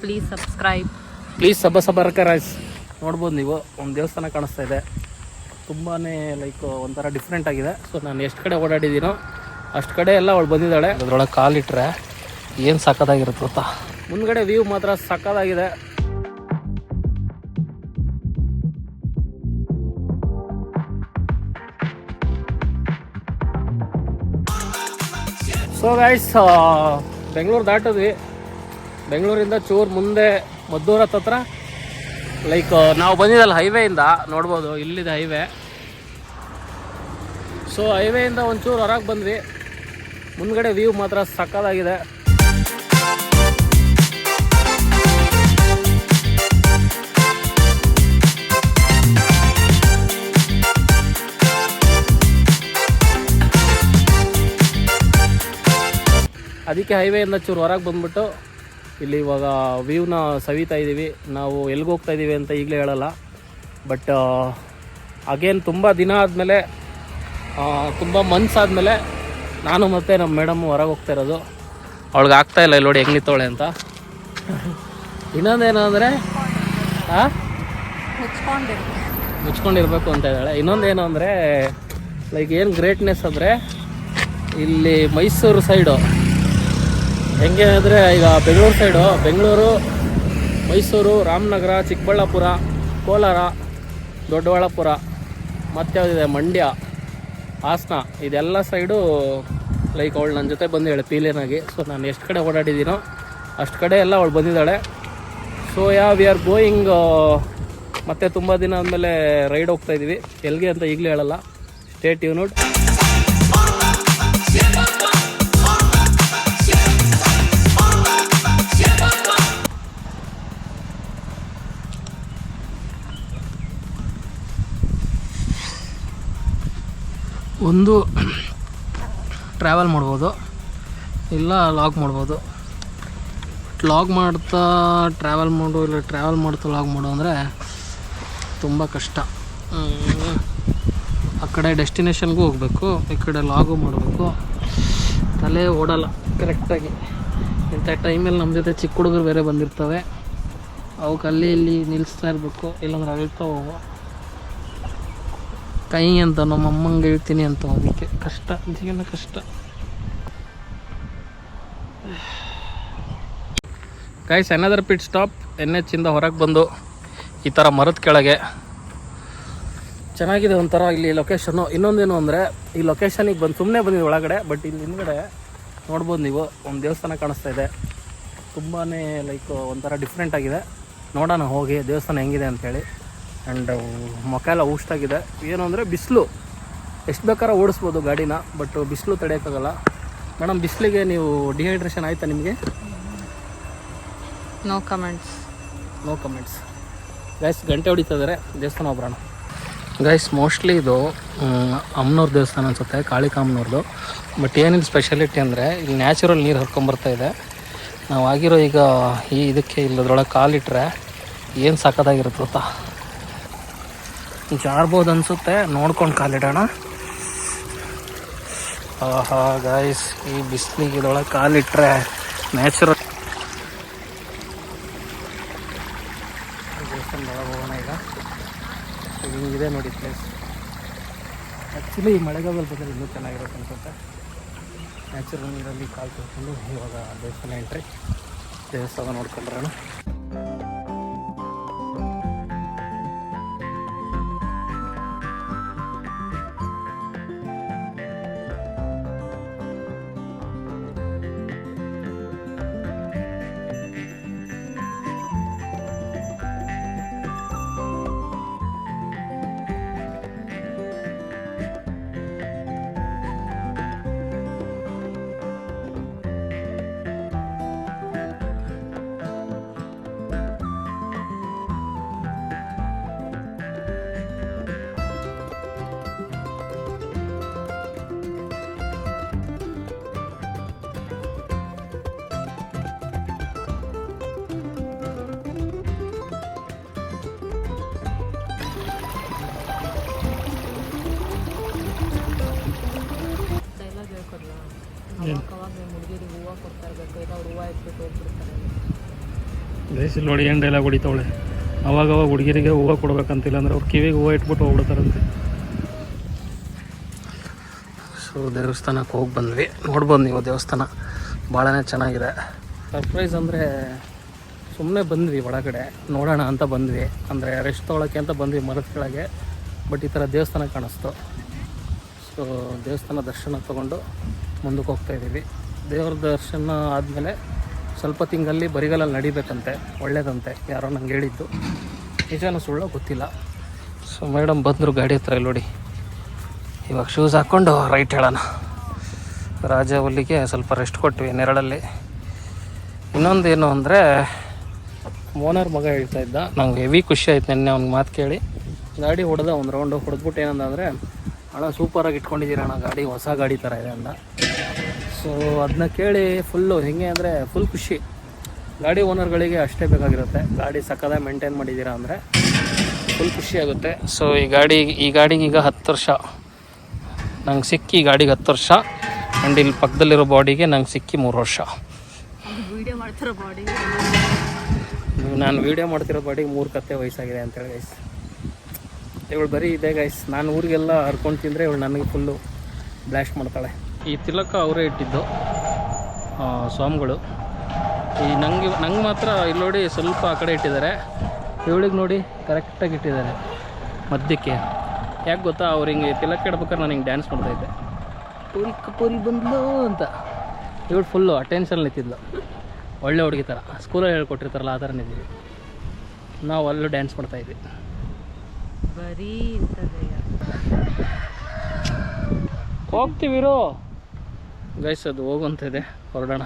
Please subscribe. Please subscribe ರೈಸ್. ನೋಡ್ಬೋದು ನೀವು ಒಂದು ದೇವಸ್ಥಾನ ಕಾಣಿಸ್ತಾ ಇದೆ. ತುಂಬಾ ಲೈಕ್ ಒಂಥರ ಡಿಫ್ರೆಂಟ್ ಆಗಿದೆ. ಸೊ ನಾನು ಎಷ್ಟು ಕಡೆ ಓಡಾಡಿದ್ದೀನೋ ಅಷ್ಟು ಕಡೆ ಎಲ್ಲ ಅವಳು ಬಂದಿದ್ದಾಳೆ. ಅದ್ರೊಳಗೆ ಕಾಲಿಟ್ರೆ ಏನು ಸಕ್ಕತ್ತಾಗಿರುತ್ತೆ ಗೊತ್ತಾ. ಮುಂದ್ಗಡೆ ವ್ಯೂ ಮಾತ್ರ ಸಕ್ಕತ್ತಾಗಿದೆ. ಸೊ ಗೈಸ್, ಬೆಂಗಳೂರು ದಾಟಿದ್ವಿ. ಬೆಂಗಳೂರಿಂದ ಚೂರು ಮುಂದೆ ಮದ್ದೂರು ಹತ್ರ ಲೈಕ್ ನಾವು ಬಂದಿದ್ದಲ್ಲ ಹೈವೇಯಿಂದ ನೋಡ್ಬೋದು, ಇಲ್ಲಿದೆ ಹೈವೇ. ಸೊ ಹೈವೇಯಿಂದ ಒಂಚೂರು ಹೊರಗೆ ಬಂದ್ವಿ. ಮುಂದ್ಗಡೆ ವ್ಯೂ ಮಾತ್ರ ಸಕ್ಕತ್ತಾಗಿದೆ. ಅದಕ್ಕೆ ಹೈವೇಯಿಂದ ಚೂರು ಹೊರಗೆ ಬಂದ್ಬಿಟ್ಟು ಇಲ್ಲಿ ಇವಾಗ ವ್ಯೂನ ಸವಿತಾ ಇದ್ದೀವಿ. ನಾವು ಎಲ್ಲಿಗೆ ಹೋಗ್ತಾ ಇದ್ದೀವಿ ಅಂತ ಈಗಲೇ ಹೇಳಲ್ಲ. ಬಟ್ ಅಗೇನ್ ತುಂಬ ದಿನ ಆದಮೇಲೆ, ತುಂಬ ಮಂತ್ಸ್ ಆದಮೇಲೆ ನಾನು ಮತ್ತು ನಮ್ಮ ಮೇಡಮ್ ಹೊರಗೆ ಹೋಗ್ತಾ ಇರೋದು. ಅವಳಿಗೆ ಆಗ್ತಾಯಿಲ್ಲ ಇಲ್ಲಿ ನೋಡಿ ಹೆಂಗೆ ನಿಂತವಳೆ ಅಂತ. ಇನ್ನೊಂದೇನು ಅಂದರೆ ಮುಚ್ಕೊಂಡಿರ್ಬೇಕು ಅಂತ ಇದ್ದಾಳೆ. ಇನ್ನೊಂದೇನು ಅಂದರೆ ಲೈಕ್ ಏನು ಗ್ರೇಟ್ನೆಸ್ ಅಂದರೆ ಇಲ್ಲಿ ಮೈಸೂರು ಸೈಡು ಹೆಂಗೆ ಅಂದರೆ ಈಗ ಬೆಂಗಳೂರು ಸೈಡು, ಬೆಂಗಳೂರು, ಮೈಸೂರು, ರಾಮನಗರ, ಚಿಕ್ಕಬಳ್ಳಾಪುರ, ಕೋಲಾರ, ದೊಡ್ಡಬಳ್ಳಾಪುರ, ಮತ್ತು ಯಾವುದಿದೆ ಮಂಡ್ಯ, ಹಾಸನ, ಇದೆಲ್ಲ ಸೈಡು ಲೈಕ್ ಅವಳು ನನ್ನ ಜೊತೆ ಬಂದಿದ್ದಾಳೆ ಪೀಲಿಯನಾಗಿ. ಸೊ ನಾನು ಎಷ್ಟು ಕಡೆ ಓಡಾಡಿದ್ದೀನೋ ಅಷ್ಟು ಕಡೆ ಎಲ್ಲ ಅವಳು ಬಂದಿದ್ದಾಳೆ. So we are going. ಮತ್ತೆ ತುಂಬ ದಿನ ಆದಮೇಲೆ ರೈಡ್ ಹೋಗ್ತಾಯಿದ್ದೀವಿ. ಎಲ್ಲಿಗೆ ಅಂತ ಈಗಲೇ ಹೇಳಲ್ಲ. Stay tuned. ಒಂದು ಟ್ರಾವೆಲ್ ಮಾಡ್ಬೋದು, ಇಲ್ಲ ಲಾಗ್ ಮಾಡ್ಬೋದು. ಲಾಗ್ ಮಾಡ್ತಾ ಟ್ರಾವೆಲ್ ಮಾಡು, ಇಲ್ಲ ಟ್ರಾವೆಲ್ ಮಾಡ್ತಾ ಲಾಗ್ ಮಾಡು ಅಂದರೆ ತುಂಬ ಕಷ್ಟ. ಆ ಕಡೆ ಡೆಸ್ಟಿನೇಷನ್ಗೂ ಹೋಗಬೇಕು, ಈ ಕಡೆ ಲಾಗು ಮಾಡಬೇಕು. ತಲೆ ಓಡಲ್ಲ ಕರೆಕ್ಟಾಗಿ. ಇಂಥ ಟೈಮಲ್ಲಿ ನಮ್ಮ ಜೊತೆ ಚಿಕ್ಕ ಹುಡುಗರು ಬೇರೆ ಬಂದಿರ್ತವೆ. ಅವಕ್ಕೆ ಅಲ್ಲಿ ಇಲ್ಲಿ ನಿಲ್ಲಿಸ್ತಾ ಇರಬೇಕು, ಇಲ್ಲಾಂದ್ರೆ ಅಳ್ತಾ ಹೋಗೋ ಕೈ ಅಂತ ನಮ್ಮ ಅಮ್ಮಂಗೆ ಹೇಳ್ತೀನಿ ಅಂತ. ಅದಕ್ಕೆ ಕಷ್ಟ, ಜೀವನ ಕಷ್ಟ. Guys, another pit stop. NH ಇಂದ ಹೊರಗೆ ಬಂದು ಈ ಥರ ಮರದ ಕೆಳಗೆ ಚೆನ್ನಾಗಿದೆ ಒಂಥರ ಇಲ್ಲಿ ಲೊಕೇಶನ್ನು. ಇನ್ನೊಂದೇನು ಅಂದರೆ ಈ ಲೊಕೇಶನಿಗೆ ಬಂದು ಸುಮ್ಮನೆ ಬಂದಿದ್ದು ಒಳಗಡೆ. ಬಟ್ ಇಲ್ಲಿ ಹಿಂದ್ಗಡೆ ನೋಡ್ಬೋದು ನೀವು ಒಂದು ದೇವಸ್ಥಾನ ಕಾಣಿಸ್ತಾ ಇದೆ. ತುಂಬಾ ಲೈಕ್ ಒಂಥರ ಡಿಫ್ರೆಂಟ್ ಆಗಿದೆ. ನೋಡೋಣ ಹೋಗಿ ದೇವಸ್ಥಾನ ಹೆಂಗಿದೆ ಅಂಥೇಳಿ. ಆ್ಯಂಡ್ ಮುಖ ಎಲ್ಲ ಊಷ್ಟಾಗಿದೆ. ಏನು ಅಂದರೆ ಬಿಸಿಲು, ಎಷ್ಟು ಬೇಕಾದ್ರೆ ಓಡಿಸ್ಬೋದು ಗಾಡಿನ, ಬಟ್ ಬಿಸಿಲು ತಡೆಯೋಕ್ಕಾಗಲ್ಲ. ಮೇಡಮ್, ಬಿಸಿಲಿಗೆ ನೀವು ಡಿಹೈಡ್ರೇಷನ್ ಆಯಿತಾ ನಿಮಗೆ? No comments. ಗೈಸ್, ಗಂಟೆ ಹೊಡಿತಿದ್ದಾರೆ. ದೇವಸ್ಥಾನ ಒಬ್ಬರೋಣ. ಗೈಸ್, ಮೋಸ್ಟ್ಲಿ ಇದು ಅಮ್ಮನವ್ರ ದೇವಸ್ಥಾನ ಅನಿಸುತ್ತೆ, ಕಾಳಿಕಾಮ್ಮನವ್ರದ್ದು. ಬಟ್ ಏನಿಲ್ಲ ಸ್ಪೆಷಾಲಿಟಿ ಅಂದರೆ ಇಲ್ಲಿ ನ್ಯಾಚುರಲ್ ನೀರು ಹರ್ಕೊಂಬರ್ತಾ ಇದೆ. ನಾವು ಆಗಿರೋ ಈಗ ಈ ಇದಕ್ಕೆ ಇಲ್ಲದ್ರೊಳಗೆ ಕಾಲಿಟ್ರೆ ಏನು ಸಕ್ಕತ್ತಾಗಿರುತ್ತೆ ಗೊತ್ತಾ. ಜಾರ್ಬೋದು ಅನಿಸುತ್ತೆ, ನೋಡ್ಕೊಂಡು ಕಾಲಿಡೋಣ. ಆಹಾ ಗೈಸ್, ಈ ಬಿಸಿಲಿಗೆ ಇದರೊಳಗೆ ಕಾಲಿಟ್ರೆ ನ್ಯಾಚುರಲ್. ದೇವಸ್ಥಾನದೊಳಗೆ ಹೋಗೋಣ ಈಗ. ಹಿಂಗಿದೆ ನೋಡಿ ಪ್ಲೇಸ್. ಆ್ಯಕ್ಚುಲಿ ಈ ಮಳೆಗಾಲದಲ್ಲಿ ಬಂದರೆ ಇನ್ನೂ ಚೆನ್ನಾಗಿರುತ್ತೆ ಅನಿಸುತ್ತೆ. ನ್ಯಾಚುರಲ್ ನೀರಲ್ಲಿ ಕಾಲು ತೊಳ್ಕೊಂಡು ಇವಾಗ ದೇವಸ್ಥಾನ ಎಂಟ್ರಿ. ದೇವಸ್ಥಾನ ನೋಡ್ಕೊಂಡ್ರೆ ಬೇಸಿಲ್ ನೋಡಿ ಏನು ಡೈಲಾಗ್ ಹೊಡಿತಾವಳೆ. ಅವಾಗವಾಗ ಹುಡುಗಿರಿಗೆ ಹೂವು ಕೊಡ್ಬೇಕಂತಿಲ್ಲ ಅಂದ್ರೆ ಅವ್ರು ಕಿವಿಗೆ ಹೂವು ಇಟ್ಬಿಟ್ಟು ಹೋಗ್ಬಿಡ್ತಾರಂತೆ. ಸೊ ದೇವಸ್ಥಾನಕ್ಕೆ ಹೋಗಿ ಬಂದ್ವಿ, ನೋಡ್ಬೋದು ನೀವು ದೇವಸ್ಥಾನ ಭಾಳನೇ ಚೆನ್ನಾಗಿದೆ. ಸರ್ಪ್ರೈಸ್ ಅಂದರೆ ಸುಮ್ಮನೆ ಬಂದ್ವಿ ಒಳಗಡೆ ನೋಡೋಣ ಅಂತ ಬಂದ್ವಿ, ಅಂದರೆ ರೆಸ್ಟ್ ತೊಗೊಳಕ್ಕೆ ಅಂತ ಬಂದ್ವಿ ಮರದ ಕೆಳಗೆ. ಬಟ್ ಈ ಥರ ದೇವಸ್ಥಾನ ಕಾಣಿಸ್ತು. ಸೊ ದೇವಸ್ಥಾನ ದರ್ಶನ ತೊಗೊಂಡು ಮುಂದಕ್ಕೆ ಹೋಗ್ತಾಯಿದ್ದೀವಿ. ದೇವ್ರ ದರ್ಶನ ಆದಮೇಲೆ ಸ್ವಲ್ಪ ತಿಂಗಳಲ್ಲಿ ಬರಿಗಾಲಲ್ಲಿ ನಡಿಬೇಕಂತೆ, ಒಳ್ಳೇದಂತೆ, ಯಾರೋ ನಂಗೆ ಹೇಳಿದ್ದು, ನಿಜನೂ ಸುಳ್ಳು ಗೊತ್ತಿಲ್ಲ. ಸೊ ಮೇಡಮ್ ಬಂದರು ಗಾಡಿ ಹತ್ರ ನೋಡಿ. ಇವಾಗ ಶೂಸ್ ಹಾಕ್ಕೊಂಡು ರೈಟ್ ಹೇಳೋಣ. ರಾಜವಲ್ಲಿಗೆ ಸ್ವಲ್ಪ ರೆಸ್ಟ್ ಕೊಟ್ವಿ ನೆರಳಲ್ಲಿ. ಇನ್ನೊಂದೇನು ಅಂದರೆ ಓನರ್ ಮಗ ಹೇಳ್ತಾ ಇದ್ದ, ನಂಗೆ ಹೆವಿ ಖುಷಿ ಆಯ್ತು ನೆನ್ನೆ ಅವ್ನಿಗೆ ಮಾತು ಕೇಳಿ. ಗಾಡಿ ಹೊಡೆದ ಒಂದು ರೌಂಡು ಹೊಡೆದ್ಬಿಟ್ಟು ಏನಂದರೆ, ಅಣ್ಣ ಸೂಪರಾಗಿ ಇಟ್ಕೊಂಡಿದ್ದೀರ ಅಣ್ಣ ಗಾಡಿ, ಹೊಸ ಗಾಡಿ ಥರ ಇದೆ ಅಂದ. ಸೊ ಅದನ್ನ ಕೇಳಿ ಫುಲ್ಲು ಹೆಂಗೆ ಅಂದರೆ ಫುಲ್ ಖುಷಿ. ಗಾಡಿ ಓನರ್ಗಳಿಗೆ ಅಷ್ಟೇ ಬೇಕಾಗಿರುತ್ತೆ, ಗಾಡಿ ಸಕ್ಕದಾಗಿ ಮೇಂಟೈನ್ ಮಾಡಿದ್ದೀರಾ ಅಂದರೆ ಫುಲ್ ಖುಷಿ ಆಗುತ್ತೆ. ಸೊ ಈ ಗಾಡಿಗೆ ಈಗ 10 ವರ್ಷ ನಂಗೆ ಸಿಕ್ಕಿ, ಈ ಗಾಡಿಗೆ 10 ವರ್ಷ. ಆ್ಯಂಡ್ ಇಲ್ಲಿ ಪಕ್ಕದಲ್ಲಿರೋ ಬಾಡಿಗೆ ನಂಗೆ ಸಿಕ್ಕಿ 3 ವರ್ಷ. ನಾನು ವೀಡಿಯೋ ಮಾಡ್ತಿರೋ ಬಾಡಿಗೆ 3 ಕತ್ತೆ ವಯಸ್ಸಾಗಿದೆ ಅಂತೇಳಿ ಗೈಸ್. ಇವಳು ಬರೀ ಇದೆ ಗೈಸ್, ನಾನು ಊರಿಗೆಲ್ಲ ಹರ್ಕೊಂಡು ತಿಂದರೆ ಇವಳು ನನಗೆ ಫುಲ್ಲು ಬ್ಲಾಸ್ಟ್ ಮಾಡ್ತಾಳೆ. ಈ ತಿಲಕ ಅವರೇ ಇಟ್ಟಿದ್ದು ಸ್ವಾಮಿಗಳು. ಈ ನಂಗೆ ಮಾತ್ರ ಇಲ್ಲಿ ನೋಡಿ ಸ್ವಲ್ಪ ಆ ಕಡೆ ಇಟ್ಟಿದ್ದಾರೆ, ಇವಳಿಗೆ ನೋಡಿ ಕರೆಕ್ಟಾಗಿ ಇಟ್ಟಿದ್ದಾರೆ ಮಧ್ಯಕ್ಕೆ. ಯಾಕೆ ಗೊತ್ತಾ, ಅವ್ರು ಹಿಂಗೆ ತಿಲಕ ಇಡ್ಬೇಕಾದ್ರೆ ನಾನು ಹಿಂಗೆ ಡ್ಯಾನ್ಸ್ ಮಾಡ್ತಾಯಿದ್ದೆ, ಪೂರಿ ಬಂದ್ಲು ಅಂತ. ಇವಳು ಫುಲ್ಲು ಅಟೆನ್ಷನ್ ನಿಂತಿದ್ಲು, ಒಳ್ಳೆ ಹುಡುಗಿ ಥರ, ಸ್ಕೂಲಲ್ಲಿ ಹೇಳ್ಕೊಟ್ಟಿರ್ತಾರಲ್ಲ ಆ ಥರ ನಿಂತಿದ್ವಿ ನಾವು. ಅಲ್ಲೂ ಡ್ಯಾನ್ಸ್ ಮಾಡ್ತಾಯಿದ್ವಿ. ಬರೀ ಹೋಗ್ತೀವಿರೋ ಗೈಸ್, ಅದು ಹೋಗುವಂತಿದೆ, ಹೊರಡೋಣ.